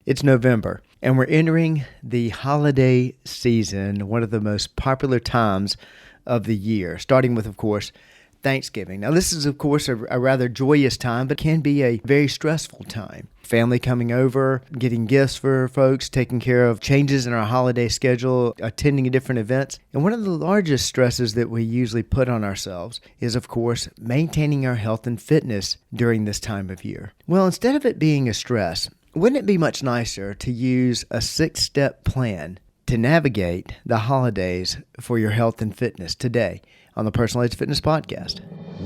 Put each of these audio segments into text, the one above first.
It's November, and we're entering the holiday season, one of the most popular times of the year, starting with, of course, Thanksgiving. Now, this is, of course, a rather joyous time, but can be a very stressful time. Family coming over, getting gifts for folks, taking care of changes in our holiday schedule, attending different events. And one of the largest stresses that we usually put on ourselves is, of course, maintaining our health and fitness during this time of year. Well, instead of it being a stress, wouldn't it be much nicer to use a 6-step plan to navigate the holidays for your health and fitness today on the Personal Edge Fitness Podcast?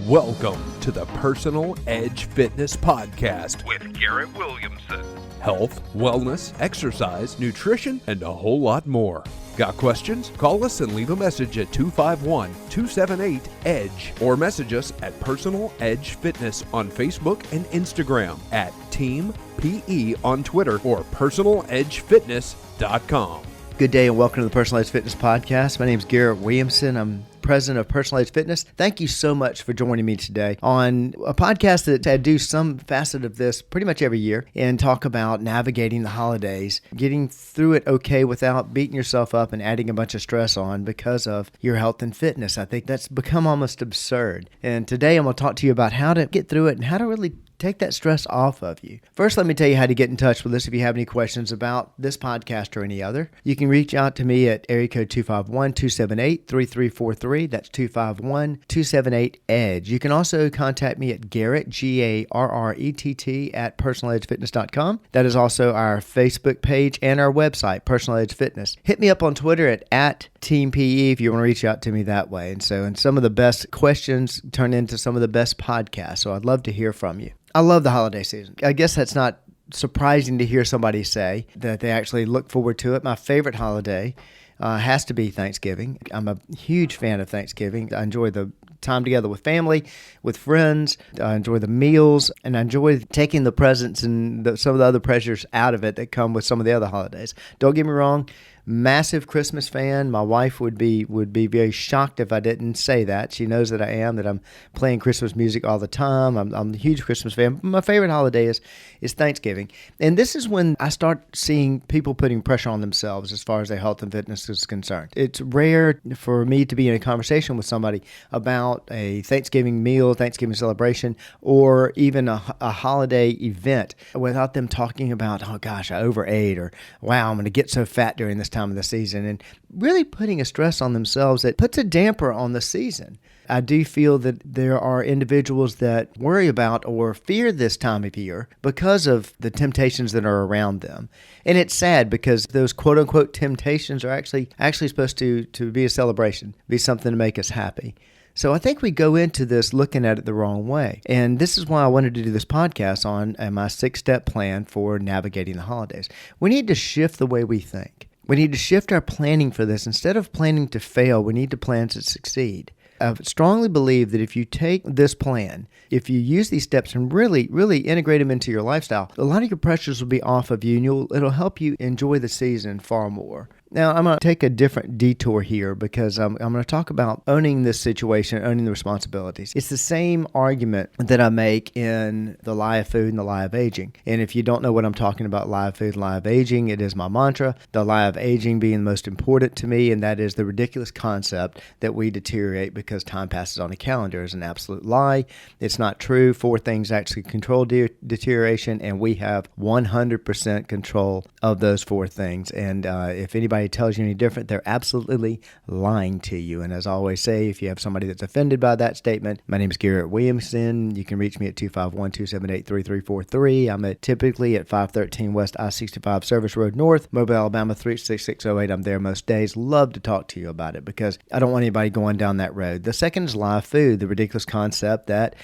Welcome to the Personal Edge Fitness Podcast with Garrett Williamson. Health, wellness, exercise, nutrition, and a whole lot more. Got questions? Call us and leave a message at 251-278-EDGE or message us at Personal Edge Fitness on Facebook and Instagram, at Team PE on Twitter, or personaledgefitness.com. Good day and welcome to the Personal Edge Fitness Podcast. My name is Garrett Williamson. I'm president of Personal Edge Fitness. Thank you so much for joining me today on a podcast that I do some facet of this pretty much every year and talk about navigating the holidays, getting through it okay without beating yourself up and adding a bunch of stress on because of your health and fitness. I think that's become almost absurd. And today I'm going to talk to you about how to get through it and how to really take that stress off of you. First, let me tell you how to get in touch with us if you have any questions about this podcast or any other. You can reach out to me at area code 251-278-3343. That's 251-278-EDGE. You can also contact me at Garrett, Garrett, at personaledgefitness.com. That is also our Facebook page and our website, Personal Edge Fitness. Hit me up on Twitter at Team PE if you want to reach out to me that way. And some of the best questions turn into some of the best podcasts. So I'd love to hear from you. I love the holiday season. I guess that's not surprising to hear somebody say that they actually look forward to it. My favorite holiday has to be Thanksgiving. I'm a huge fan of Thanksgiving. I enjoy the time together with family, with friends. I enjoy the meals, and I enjoy taking the presents and some of the other pressures out of it that come with some of the other holidays. Don't get me wrong. Massive Christmas fan. My wife would be very shocked if I didn't say that. She knows that I am, that I'm playing Christmas music all the time. I'm a huge Christmas fan. My favorite holiday is Thanksgiving. And this is when I start seeing people putting pressure on themselves as far as their health and fitness is concerned. It's rare for me to be in a conversation with somebody about a Thanksgiving meal, Thanksgiving celebration, or even a holiday event without them talking about, oh gosh, I overate, or wow, I'm going to get so fat during this time of the season, and really putting a stress on themselves that puts a damper on the season. I do feel that there are individuals that worry about or fear this time of year because of the temptations that are around them. And it's sad because those quote-unquote temptations are actually supposed to be a celebration, be something to make us happy. So I think we go into this looking at it the wrong way. And this is why I wanted to do this podcast on my 6-step plan for navigating the holidays. We need to shift the way we think. We need to shift our planning for this. Instead of planning to fail, we need to plan to succeed. I strongly believe that if you take this plan, if you use these steps and really, really integrate them into your lifestyle, a lot of your pressures will be off of you, and it'll help you enjoy the season far more. Now, I'm going to take a different detour here because I'm going to talk about owning this situation, owning the responsibilities. It's the same argument that I make in the lie of food and the lie of aging. And if you don't know what I'm talking about, lie of food and lie of aging, it is my mantra. The lie of aging being the most important to me, and that is the ridiculous concept that we deteriorate because time passes on a calendar is an absolute lie. It's not true. 4 things actually control deterioration, and we have 100% control of those 4 things. And if anybody tells you any different, they're absolutely lying to you. And as I always say, if you have somebody that's offended by that statement, my name is Garrett Williamson. You can reach me at 251-278-3343. I'm typically at 513 West I-65 Service Road North, Mobile, Alabama 36608. I'm there most days. Love to talk to you about it because I don't want anybody going down that road. The second is live food, the ridiculous concept that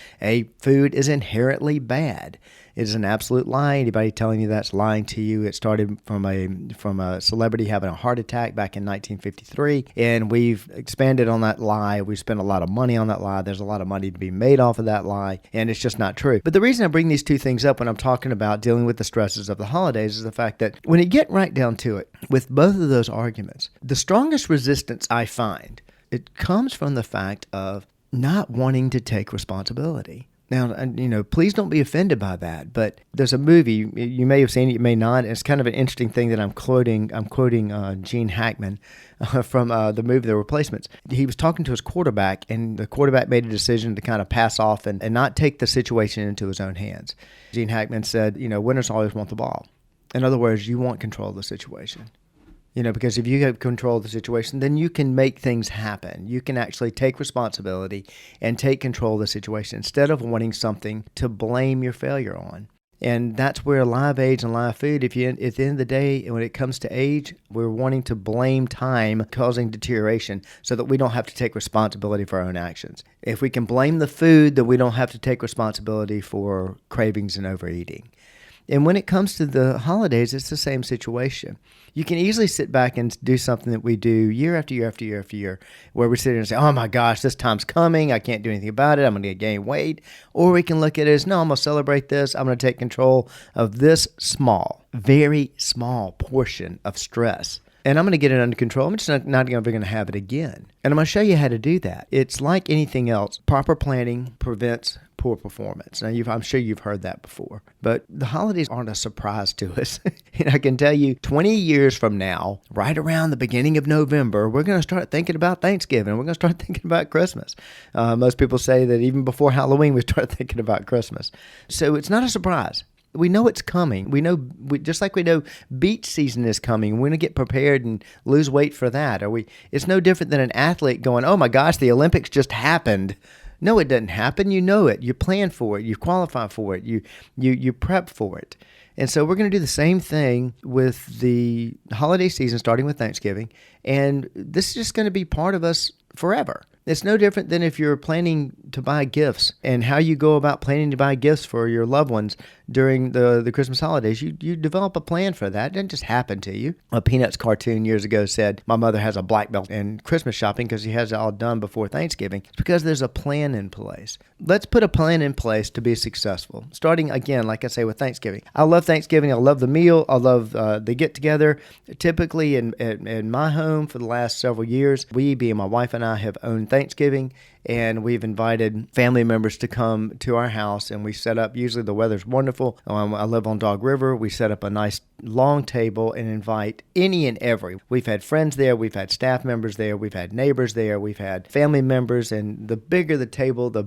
food is inherently bad. It is an absolute lie. Anybody telling you that's lying to you. It started from a celebrity having a heart attack back in 1953, and we've expanded on that lie. We've spent a lot of money on that lie. There's a lot of money to be made off of that lie, and it's just not true. But the reason I bring these 2 things up when I'm talking about dealing with the stresses of the holidays is the fact that when you get right down to it, with both of those arguments, the strongest resistance I find, it comes from the fact of not wanting to take responsibility. Now, please don't be offended by that, but there's a movie, you may have seen it, you may not. It's kind of an interesting thing that I'm quoting Gene Hackman from the movie The Replacements. He was talking to his quarterback, and the quarterback made a decision to kind of pass off and not take the situation into his own hands. Gene Hackman said, winners always want the ball. In other words, you want control of the situation. Because if you have control of the situation, then you can make things happen. You can actually take responsibility and take control of the situation instead of wanting something to blame your failure on. And that's where live age and live food, at the end of the day, when it comes to age, we're wanting to blame time causing deterioration so that we don't have to take responsibility for our own actions. If we can blame the food, then we don't have to take responsibility for cravings and overeating. And when it comes to the holidays, it's the same situation. You can easily sit back and do something that we do year after year after year after year, where we sit here and say, oh my gosh, this time's coming. I can't do anything about it. I'm going to gain weight. Or we can look at it as, no, I'm going to celebrate this. I'm going to take control of this small, very small portion of stress. And I'm going to get it under control. I'm just not ever going to have it again. And I'm going to show you how to do that. It's like anything else. Proper planning prevents poor performance. Now, I'm sure you've heard that before. But the holidays aren't a surprise to us. And I can tell you, 20 years from now, right around the beginning of November, we're going to start thinking about Thanksgiving. We're going to start thinking about Christmas. Most people say that even before Halloween, we start thinking about Christmas. So it's not a surprise. We know it's coming. Just like we know beach season is coming. We're going to get prepared and lose weight for that. It's no different than an athlete going, oh my gosh, the Olympics just happened. No, it doesn't happen. You know it. You plan for it. You qualify for it. You prep for it. And so we're going to do the same thing with the holiday season, starting with Thanksgiving. And this is just going to be part of us forever. It's no different than if you're planning to buy gifts and how you go about planning to buy gifts for your loved ones during the Christmas holidays. You develop a plan for that. It doesn't just happen to you. A Peanuts cartoon years ago said, my mother has a black belt in Christmas shopping because she has it all done before Thanksgiving. It's because there's a plan in place. Let's put a plan in place to be successful. Starting, again, like I say, with Thanksgiving. I love Thanksgiving. I love the meal. I love the get-together. Typically, in my home for the last several years, we, being my wife and I, have owned Thanksgiving, and we've invited family members to come to our house, and we set up, usually the weather's wonderful. I live on Dog River. We set up a nice long table and invite any and every. We've had friends there. We've had staff members there. We've had neighbors there. We've had family members, and the bigger the table, the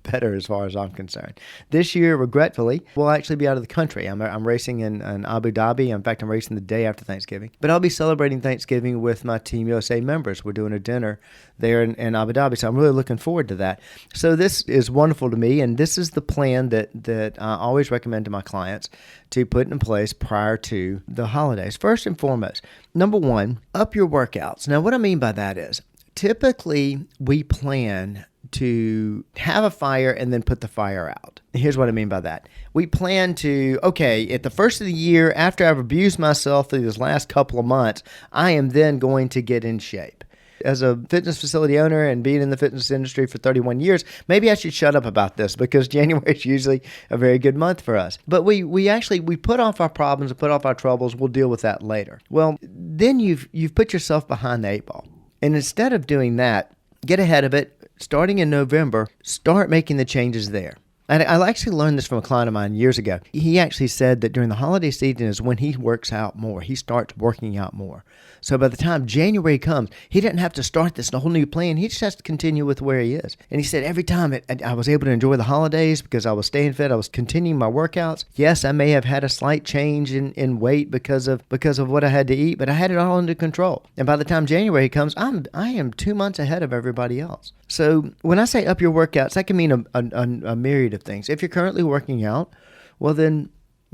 better as far as I'm concerned. This year, regretfully, we'll actually be out of the country. I'm racing in Abu Dhabi. In fact, I'm racing the day after Thanksgiving. But I'll be celebrating Thanksgiving with my Team USA members. We're doing a dinner there in Abu Dhabi, so I'm really looking forward to that. So this is wonderful to me, and this is the plan that I always recommend to my clients to put in place prior to the holidays. First and foremost, number one, up your workouts. Now, what I mean by that is, typically we plan to have a fire and then put the fire out. Here's what I mean by that. We plan to, okay, at the first of the year, after I've abused myself through this last couple of months, I am then going to get in shape. As a fitness facility owner and being in the fitness industry for 31 years, maybe I should shut up about this because January is usually a very good month for us. But we put off our problems and put off our troubles. We'll deal with that later. Well, then you've put yourself behind the 8 ball. And instead of doing that, get ahead of it. Starting in November, start making the changes there. And I actually learned this from a client of mine years ago. He actually said that during the holiday season is when he works out more. He starts working out more. So by the time January comes, he doesn't have to start this whole new plan. He just has to continue with where he is. And he said every time I was able to enjoy the holidays because I was staying fit, I was continuing my workouts. Yes, I may have had a slight change in weight because of what I had to eat, but I had it all under control. And by the time January comes, I am 2 months ahead of everybody else. So when I say up your workouts, that can mean a myriad of things. If you're currently working out, well then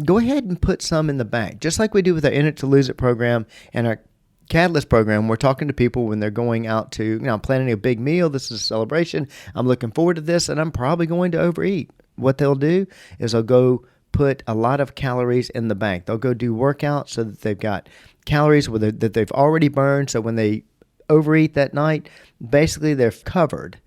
go ahead and put some in the bank. Just like we do with our In It to Lose It program and our Catalyst program, we're talking to people when they're going out to, I'm planning a big meal. This is a celebration. I'm looking forward to this, and I'm probably going to overeat. What they'll do is they'll go put a lot of calories in the bank. They'll go do workouts so that they've got calories that they've already burned. So when they overeat that night, basically they're covered.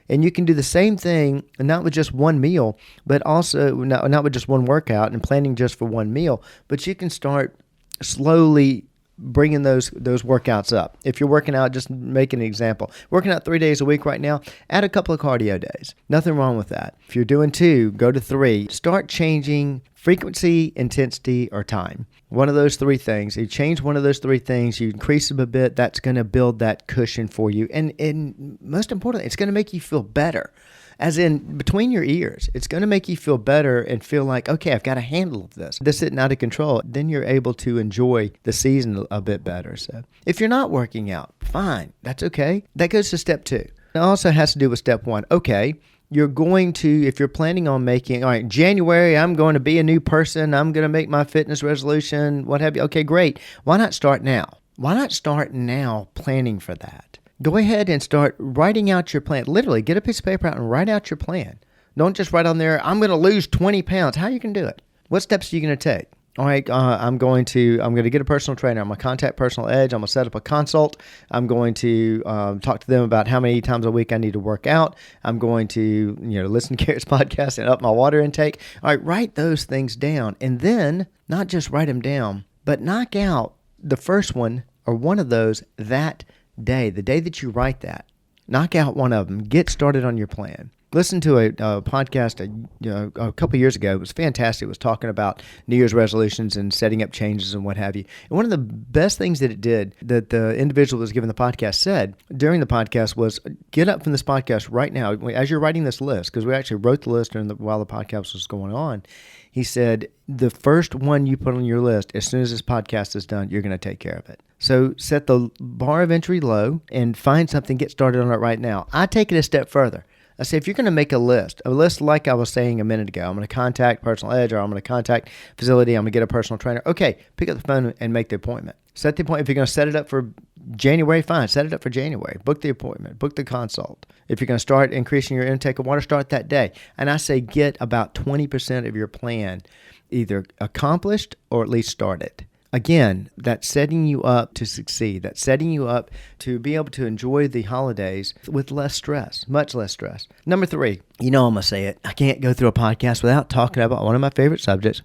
And you can do the same thing, not with just one meal, but also not with just one workout and planning just for one meal, but you can start slowly bringing those workouts up. If you're working out, just make an example. Working out 3 days a week right now, add a couple of cardio days. Nothing wrong with that. If you're doing 2, go to 3. Start changing frequency, intensity, or time. One of those 3 things. You change one of those 3 things, you increase them a bit, that's going to build that cushion for you. And most importantly, it's going to make you feel better. As in, between your ears, it's going to make you feel better and feel like, okay, I've got a handle of this. This isn't out of control. Then you're able to enjoy the season a bit better. So if you're not working out, fine. That's okay. That goes to step 2. It also has to do with step 1. Okay, you're going to, if you're planning on making, all right, January, I'm going to be a new person. I'm going to make my fitness resolution, what have you. Okay, great. Why not start now? Why not start now planning for that? Go ahead and start writing out your plan. Literally, get a piece of paper out and write out your plan. Don't just write on there, I'm going to lose 20 pounds. How are you going to do it? What steps are you going to take? All right, I'm going to get a personal trainer. I'm going to contact Personal Edge. I'm going to set up a consult. I'm going to talk to them about how many times a week I need to work out. I'm going to listen to Garrett's podcast and up my water intake. All right, write those things down. And then not just write them down, but knock out the first one or one of those that day, the day that you write that. Knock out one of them. Get started on your plan. Listen to a podcast a couple years ago. It was fantastic. It was talking about New Year's resolutions and setting up changes and what have you. And one of the best things that it did, that the individual that was giving the podcast said during the podcast, was get up from this podcast right now. As you're writing this list, because we actually wrote the list while the podcast was going on, he said, the first one you put on your list, as soon as this podcast is done, you're going to take care of it. So set the bar of entry low and find something, get started on it right now. I take it a step further. I say, if you're going to make a list like I was saying a minute ago, I'm going to contact Personal Edge, or I'm going to contact facility, I'm going to get a personal trainer. Okay, pick up the phone and make the appointment. Set the appointment. If you're going to set it up for January, fine. Set it up for January. Book the appointment. Book the consult. If you're going to start increasing your intake of water, start that day. And I say get about 20% of your plan either accomplished or at least started. Again, that's setting you up to succeed. That's setting you up to be able to enjoy the holidays with less stress, much less stress. Number 3, I'm going to say it. I can't go through a podcast without talking about one of my favorite subjects.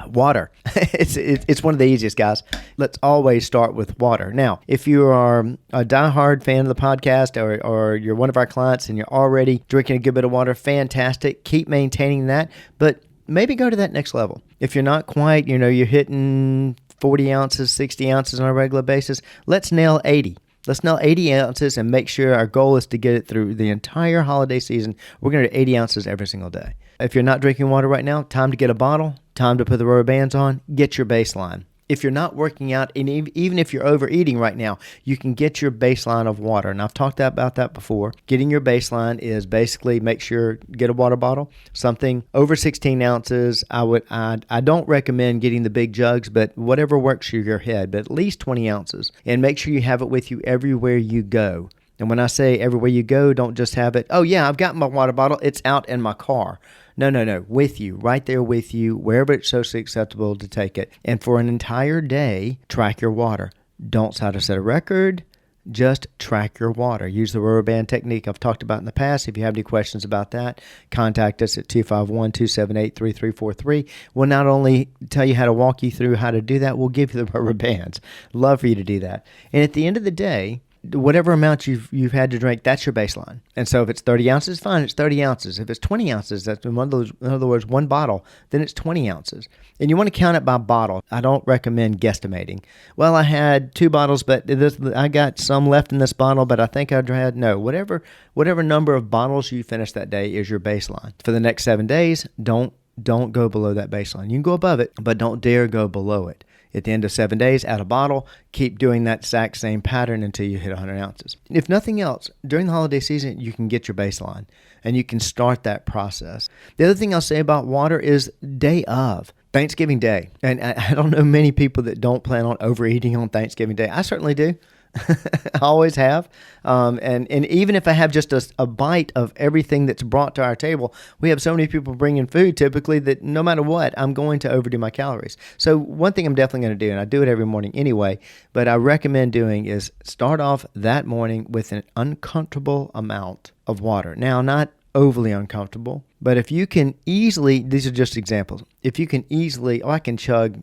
Water. It's one of the easiest, guys. Let's always start with water. Now, if you are a diehard fan of the podcast, or you're one of our clients and you're already drinking a good bit of water, fantastic. Keep maintaining that, but maybe go to that next level. If you're not quite, you're hitting 40 ounces, 60 ounces on a regular basis, let's nail 80. Let's nail 80 ounces and make sure our goal is to get it through the entire holiday season. We're going to do 80 ounces every single day. If you're not drinking water right now, time to get a bottle, time to put the rubber bands on, get your baseline. If you're not working out, and even if you're overeating right now, you can get your baseline of water. And I've talked about that before. Getting your baseline is basically make sure, get a water bottle, something over 16 ounces. I don't recommend getting the big jugs, but whatever works for your head, but at least 20 ounces. And make sure you have it with you everywhere you go. And when I say everywhere you go, don't just have it, oh yeah, I've got my water bottle, it's out in my car. No, with you, right there with you, wherever it's socially acceptable to take it. And for an entire day, track your water. Don't try to set a record, just track your water. Use the rubber band technique I've talked about in the past. If you have any questions about that, contact us at 251-278-3343. We'll not only tell you how to walk you through how to do that, we'll give you the rubber bands. Love for you to do that. And at the end of the day, whatever amount you've had to drink, that's your baseline. And so if it's 30 ounces, fine, it's 30 ounces. If it's 20 ounces, that's in other words, one bottle, then it's 20 ounces. And you want to count it by bottle. I don't recommend guesstimating. Well, I had 2 bottles, but I got some left in this bottle, but I think I had, no, whatever number of bottles you finish that day is your baseline. For the next 7 days, don't go below that baseline. You can go above it, but don't dare go below it. At the end of 7 days, add a bottle. Keep doing that exact same pattern until you hit 100 ounces. If nothing else, during the holiday season, you can get your baseline and you can start that process. The other thing I'll say about water is day of. Thanksgiving Day. And I don't know many people that don't plan on overeating on Thanksgiving Day. I certainly do. I always have. And even if I have just a bite of everything that's brought to our table, we have so many people bringing food typically that no matter what, I'm going to overdo my calories. So one thing I'm definitely going to do, and I do it every morning anyway, but I recommend doing is start off that morning with an uncomfortable amount of water. Now, not overly uncomfortable, but if you can easily, these are just examples, if you can easily, I can chug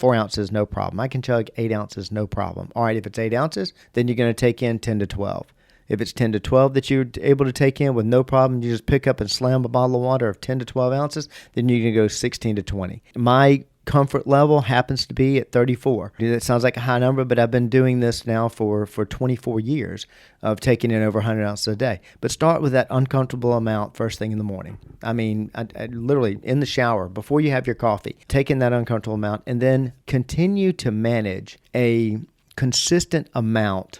4 ounces, no problem. I can chug 8 ounces, no problem. All right, if it's 8 ounces, then you're going to take in 10 to 12. If it's 10 to 12 that you're able to take in with no problem, you just pick up and slam a bottle of water of 10 to 12 ounces, then you're going to go 16 to 20. My comfort level happens to be at 34. That sounds like a high number, but I've been doing this now for 24 years of taking in over 100 ounces a day. But start with that uncomfortable amount first thing in the morning. I mean, I literally in the shower, before you have your coffee, take in that uncomfortable amount, and then continue to manage a consistent amount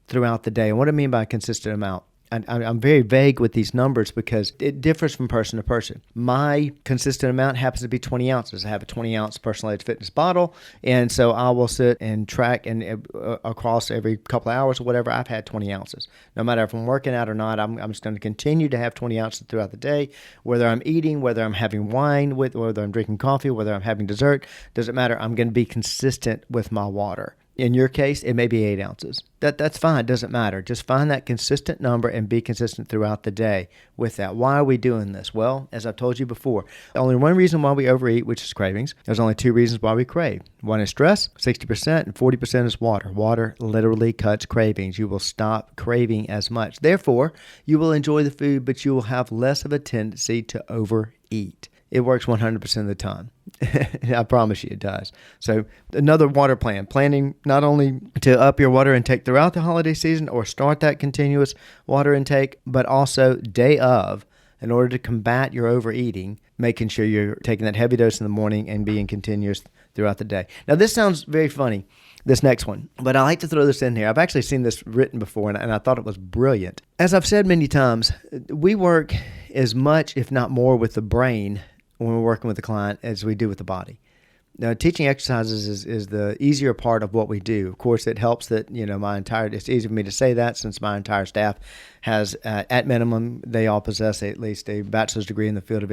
throughout the day. And what I mean by a consistent amount, I'm very vague with these numbers because it differs from person to person. My consistent amount happens to be 20 ounces. I have a 20-ounce Personal Edge Fitness bottle, and so I will sit and track, and across every couple of hours or whatever, I've had 20 ounces. No matter if I'm working out or not, I'm just going to continue to have 20 ounces throughout the day. Whether I'm eating, whether I'm having wine, whether I'm drinking coffee, whether I'm having dessert, doesn't matter. I'm going to be consistent with my water. In your case, it may be 8 ounces. That's fine. It doesn't matter. Just find that consistent number and be consistent throughout the day with that. Why are we doing this? Well, as I've told you before, only one reason why we overeat, which is cravings. There's only 2 reasons why we crave. One is stress, 60%, and 40% is water. Water literally cuts cravings. You will stop craving as much. Therefore, you will enjoy the food, but you will have less of a tendency to overeat. It works 100% of the time. I promise you it does. So another water plan, planning not only to up your water intake throughout the holiday season or start that continuous water intake, but also day of, in order to combat your overeating, making sure you're taking that heavy dose in the morning and being continuous throughout the day. Now, this sounds very funny, this next one, but I like to throw this in here. I've actually seen this written before, and I thought it was brilliant. As I've said many times, we work as much, if not more, with the brain when we're working with the client as we do with the body. Now, teaching exercises is the easier part of what we do. Of course, it helps that, it's easy for me to say that since my entire staff has, at minimum, they all possess at least a bachelor's degree in the field of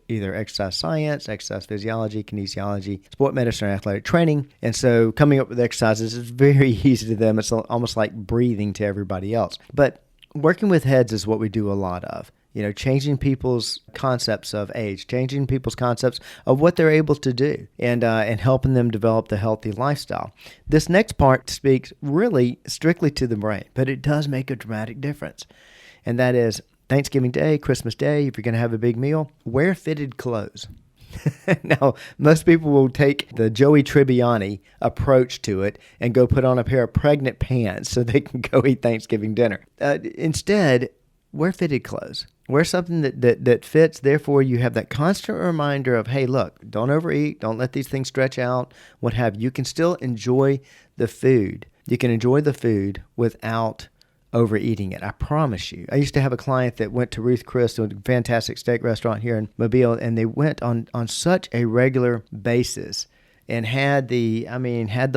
either exercise science, exercise physiology, kinesiology, sport medicine, or athletic training. And so coming up with exercises is very easy to them. It's almost like breathing to everybody else. But working with heads is what we do a lot of. Changing people's concepts of age, changing people's concepts of what they're able to do, and helping them develop the healthy lifestyle. This next part speaks really strictly to the brain, but it does make a dramatic difference. And that is Thanksgiving Day, Christmas Day, if you're going to have a big meal, wear fitted clothes. Now, most people will take the Joey Tribbiani approach to it and go put on a pair of pregnant pants so they can go eat Thanksgiving dinner. Instead, wear fitted clothes. Wear something that fits. Therefore, you have that constant reminder of, hey, look, don't overeat. Don't let these things stretch out, what have you. You can still enjoy the food. You can enjoy the food without overeating it. I promise you. I used to have a client that went to Ruth Chris, a fantastic steak restaurant here in Mobile, and they went on such a regular basis and had the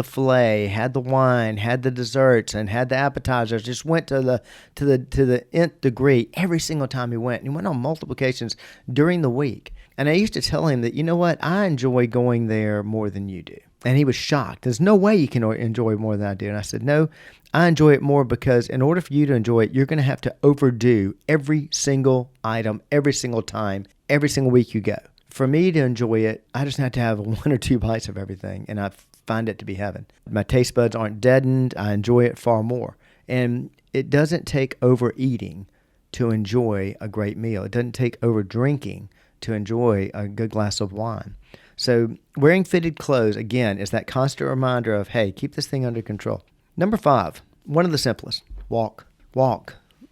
filet, had the wine, had the desserts, and had the appetizers. Just went to the nth degree every single time he went. And he went on multiple occasions during the week. And I used to tell him that, you know what, I enjoy going there more than you do. And he was shocked. There's no way you can enjoy it more than I do. And I said, no, I enjoy it more because in order for you to enjoy it, you're going to have to overdo every single item, every single time, every single week you go. For me to enjoy it, I just have to have 1 or 2 bites of everything, and I find it to be heaven. My taste buds aren't deadened. I enjoy it far more. And it doesn't take overeating to enjoy a great meal. It doesn't take over drinking to enjoy a good glass of wine. So wearing fitted clothes, again, is that constant reminder of, hey, keep this thing under control. Number 5, one of the simplest, walk.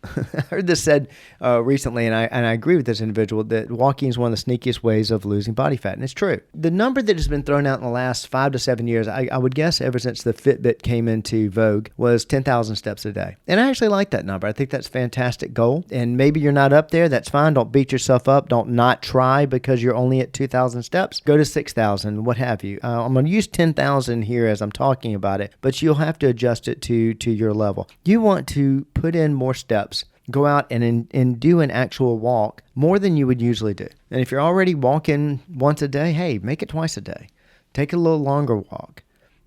I heard this said recently, and I agree with this individual, that walking is one of the sneakiest ways of losing body fat, and it's true. The number that has been thrown out in the last 5 to 7 years, I would guess ever since the Fitbit came into vogue, was 10,000 steps a day. And I actually like that number. I think that's a fantastic goal, and maybe you're not up there. That's fine. Don't beat yourself up. Don't not try because you're only at 2,000 steps. Go to 6,000, what have you. I'm going to use 10,000 here as I'm talking about it, but you'll have to adjust it to your level. You want to put in more steps. Go out and do an actual walk more than you would usually do. And if you're already walking once a day, hey, make it twice a day. Take a little longer walk.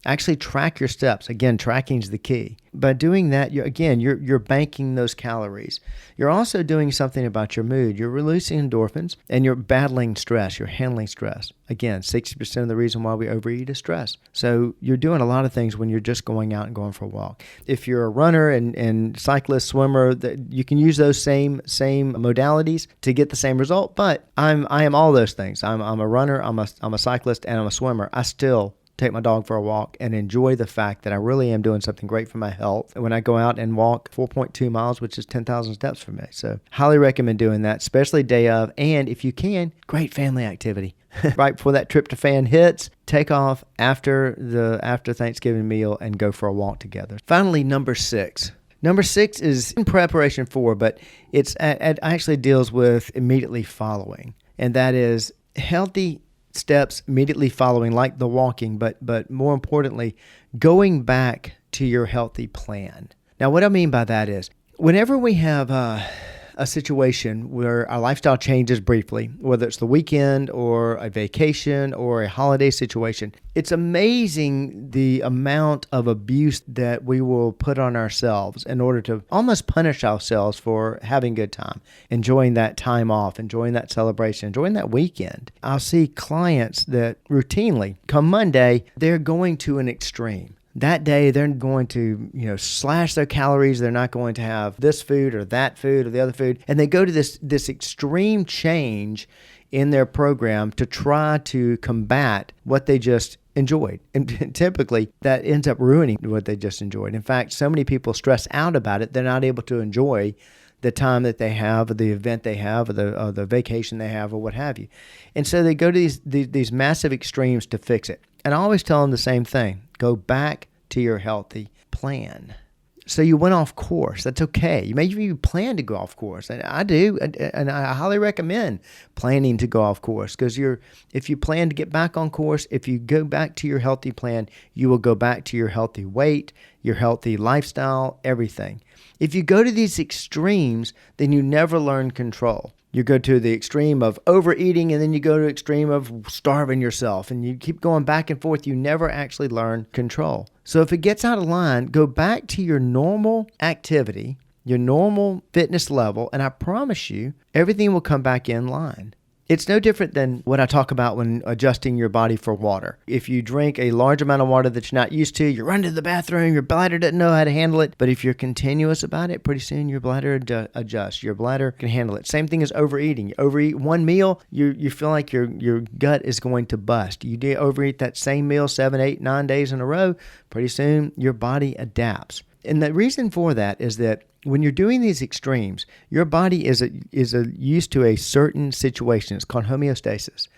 Actually track your steps. Again, tracking is the key. By doing that, you're banking those calories. You're also doing something about your mood. You're releasing endorphins and you're battling stress. You're handling stress. Again, 60% of the reason why we overeat is stress. So you're doing a lot of things when you're just going out and going for a walk. If you're a runner and cyclist, swimmer, you can use those same modalities to get the same result. But I am all those things. I'm a runner, I'm a cyclist, and I'm a swimmer. I still take my dog for a walk and enjoy the fact that I really am doing something great for my health when I go out and walk 4.2 miles, which is 10,000 steps for me. So highly recommend doing that, especially day of. And if you can, great family activity. Right before that tryptophan hits, take off after Thanksgiving meal and go for a walk together. Finally, number 6. Number 6 is in preparation for, but it actually deals with immediately following. And that is healthy steps immediately following, like the walking, but more importantly, going back to your healthy plan. Now, what I mean by that is whenever we have a situation where our lifestyle changes briefly, whether it's the weekend or a vacation or a holiday situation, it's amazing the amount of abuse that we will put on ourselves in order to almost punish ourselves for having a good time, enjoying that time off, enjoying that celebration, enjoying that weekend. I'll see clients that routinely, come Monday, they're going to an extreme. That day, they're going to, slash their calories. They're not going to have this food or that food or the other food. And they go to this extreme change in their program to try to combat what they just enjoyed. And typically, that ends up ruining what they just enjoyed. In fact, so many people stress out about it, they're not able to enjoy the time that they have, or the event they have, or the vacation they have, or what have you. And so they go to these massive extremes to fix it. And I always tell them the same thing. Go back to your healthy plan. So you went off course. That's okay. Maybe you plan to go off course. And I do. And I highly recommend planning to go off course, because if you plan to get back on course, if you go back to your healthy plan, you will go back to your healthy weight, your healthy lifestyle, everything. If you go to these extremes, then you never learn control. You go to the extreme of overeating, and then you go to the extreme of starving yourself, and you keep going back and forth. You never actually learn control. So if it gets out of line, go back to your normal activity, your normal fitness level, and I promise you, everything will come back in line. It's no different than what I talk about when adjusting your body for water. If you drink a large amount of water that you're not used to, you run to the bathroom, your bladder doesn't know how to handle it. But if you're continuous about it, pretty soon your bladder adjusts. Your bladder can handle it. Same thing as overeating. You overeat one meal, you feel like your gut is going to bust. You overeat that same meal 7, 8, 9 days in a row, pretty soon your body adapts. And the reason for that is that when you're doing these extremes, your body is used to a certain situation. It's called homeostasis.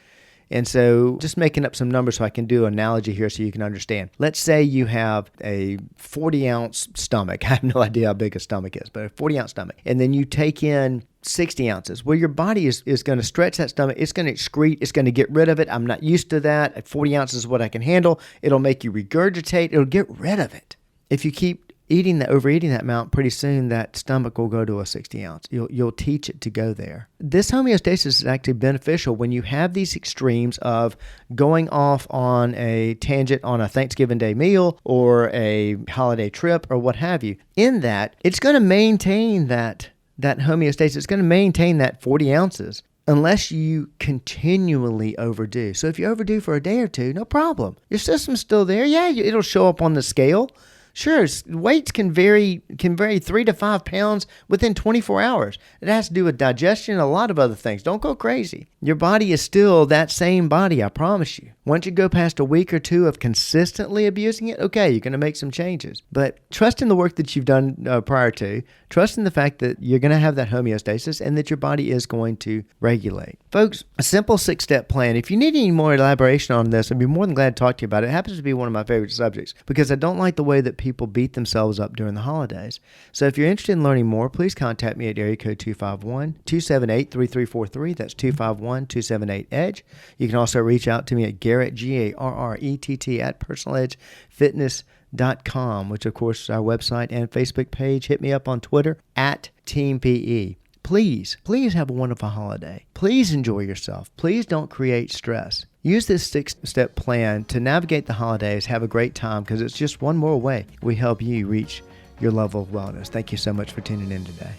And so just making up some numbers so I can do an analogy here so you can understand. Let's say you have a 40-ounce stomach. I have no idea how big a stomach is, but a 40-ounce stomach. And then you take in 60 ounces. Well, your body is going to stretch that stomach. It's going to excrete. It's going to get rid of it. I'm not used to that. At 40 ounces is what I can handle. It'll make you regurgitate. It'll get rid of it. If you keep overeating that amount, pretty soon that stomach will go to a 60 ounce. You'll teach it to go there. This homeostasis is actually beneficial when you have these extremes of going off on a tangent on a Thanksgiving Day meal or a holiday trip or what have you. In that, it's going to maintain that homeostasis. It's going to maintain that 40 ounces. Unless you continually overdo. So if you overdo for a day or two, no problem. Your system's still there. Yeah, it'll show up on the scale. Sure, weights can vary 3 to 5 pounds within 24 hours. It has to do with digestion and a lot of other things. Don't go crazy. Your body is still that same body, I promise you. Once you go past a week or two of consistently abusing it, okay, you're going to make some changes. But trust in the work that you've done prior to. Trust in the fact that you're going to have that homeostasis and that your body is going to regulate. Folks, a simple 6-step plan. If you need any more elaboration on this, I'd be more than glad to talk to you about it. It happens to be one of my favorite subjects because I don't like the way that people beat themselves up during the holidays. So if you're interested in learning more, please contact me at area code 251-278-3343. That's 251-278-EDGE. You can also reach out to me at Garrett, Garrett, at personaledgefitness.com, which of course is our website and Facebook page. Hit me up on Twitter at Team PE. Please have a wonderful holiday. Please enjoy yourself. Please don't create stress. Use this 6-step plan to navigate the holidays, have a great time, because it's just one more way we help you reach your level of wellness. Thank you so much for tuning in today.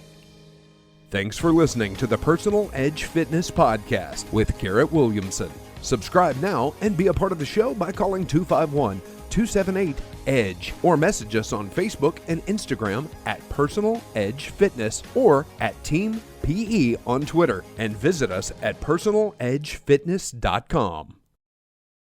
Thanks for listening to the Personal Edge Fitness Podcast with Garrett Williamson. Subscribe now and be a part of the show by calling 251-278-EDGE or message us on Facebook and Instagram at Personal Edge Fitness or at Team PE on Twitter, and visit us at personaledgefitness.com.